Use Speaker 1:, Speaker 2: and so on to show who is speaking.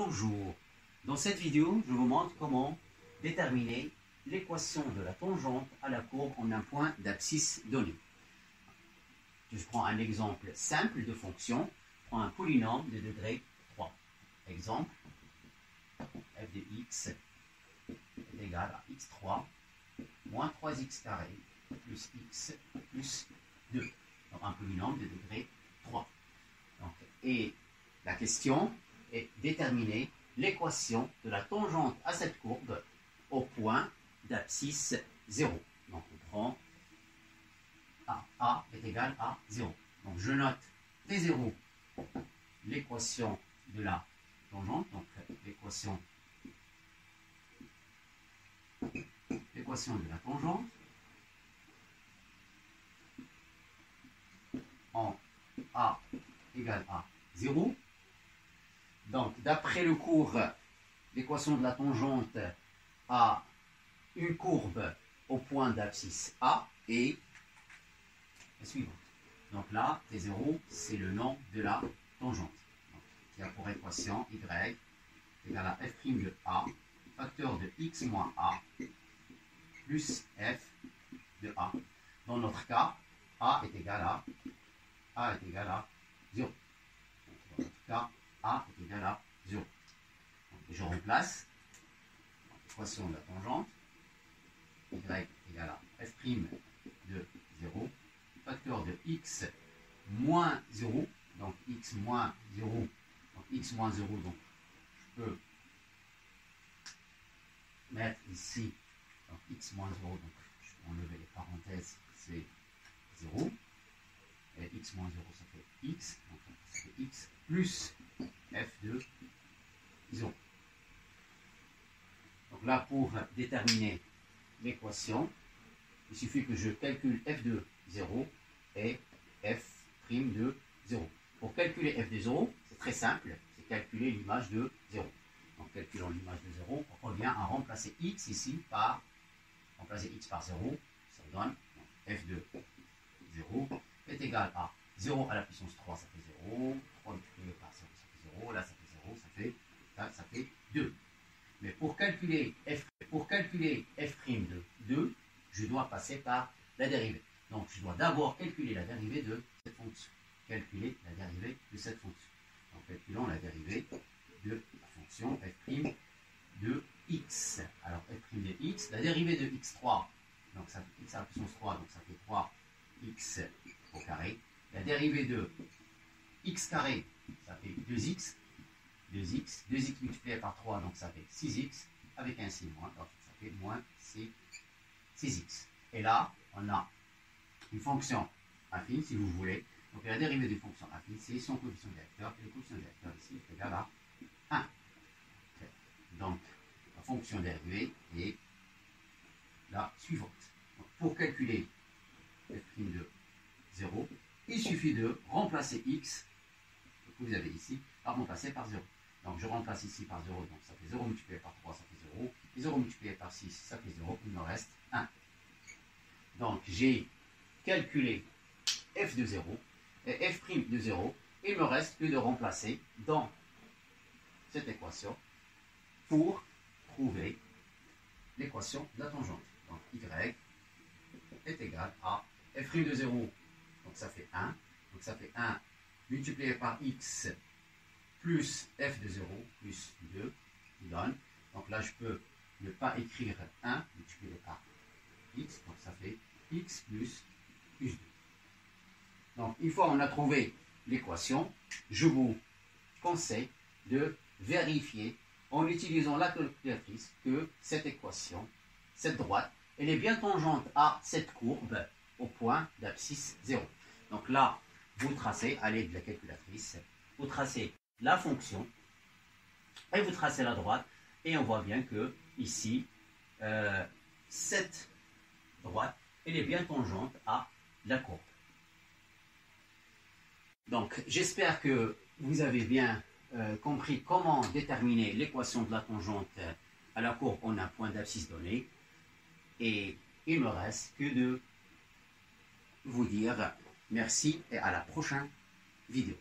Speaker 1: Bonjour, dans cette vidéo, je vous montre comment déterminer l'équation de la tangente à la courbe en un point d'abscisse donné. Je prends un exemple simple de fonction, je prends un polynôme de degré 3. Exemple, f de x est égal à x3 moins 3x carré plus x plus 2. Donc un polynôme de degré 3. Donc, et la question est déterminer l'équation de la tangente à cette courbe au point d'abscisse 0. Donc on prend A est égal à 0. Donc je note T0 l'équation de la tangente, donc l'équation de la tangente en A égale à 0. Donc, d'après le cours, l'équation de la tangente a une courbe au point d'abscisse A et la suivante. Donc là, T0, c'est le nom de la tangente. Donc, qui a pour équation y égale à f' de A, facteur de x moins A, plus f de A. Dans notre cas, A est égal à 0. Donc, dans notre cas, A est égal à 0. Donc, je remplace l'équation de la tangente, y égale à f' de 0, facteur de x moins 0, donc x moins 0, donc x moins 0, donc je peux mettre ici donc x moins 0, donc je peux enlever les parenthèses, c'est 0, et x moins 0 ça fait x, donc ça fait x plus f de 0. Donc là, pour déterminer l'équation, il suffit que je calcule f de 0 et f' de 0. Pour calculer f de 0, c'est très simple, c'est calculer l'image de 0. Donc calculons l'image de 0, on revient à remplacer x ici par, x par 0, ça donne f de 0 est égal à 0 à la puissance 3, ça fait 0, 3 multiplié par 0, ça fait 0, là ça fait 0, ça fait 4, ça fait 2. Mais pour calculer f' de 2, je dois passer par la dérivée. Donc je dois d'abord calculer la dérivée de cette fonction. Donc calculons la dérivée de la fonction f' de x. Alors f' de x, la dérivée de x3, donc ça fait x à la puissance 3, donc ça fait 3x au carré. La dérivée de x carré, ça fait 2x. 2x multiplié par 3, donc ça fait 6x, avec un signe moins, donc ça fait moins 6x. Et là, on a une fonction affine, si vous voulez. Donc la dérivée d'une fonction affine, c'est son coefficient directeur, et le coefficient directeur ici est égal à 1. Donc, la fonction dérivée est la suivante. Donc, pour calculer f' de 0, il suffit de remplacer x, que vous avez ici, à remplacer par 0. Donc je remplace ici par 0, donc ça fait 0 multiplié par 3, ça fait 0. Et 0 multiplié par 6, ça fait 0, il me reste 1. Donc j'ai calculé f de 0 et f' de 0. Il me reste que de remplacer dans cette équation pour trouver l'équation de la tangente. Donc y est égal à f' de 0, donc ça fait 1. Donc ça fait 1 multiplié par x plus f de 0 plus 2 qui donne. Donc là, je peux ne pas écrire 1 multiplié par x, donc ça fait x plus 2. Donc, une fois on a trouvé l'équation, je vous conseille de vérifier en utilisant la calculatrice que cette équation, cette droite, elle est bien tangente à cette courbe au point d'abscisse 0. Donc là, vous tracez à l'aide de la calculatrice, vous tracez la fonction et vous tracez la droite et on voit bien que ici cette droite elle est bien tangente à la courbe. Donc j'espère que vous avez bien compris comment déterminer l'équation de la tangente à la courbe en un point d'abscisse donné, et il me reste que de vous dire merci et à la prochaine vidéo.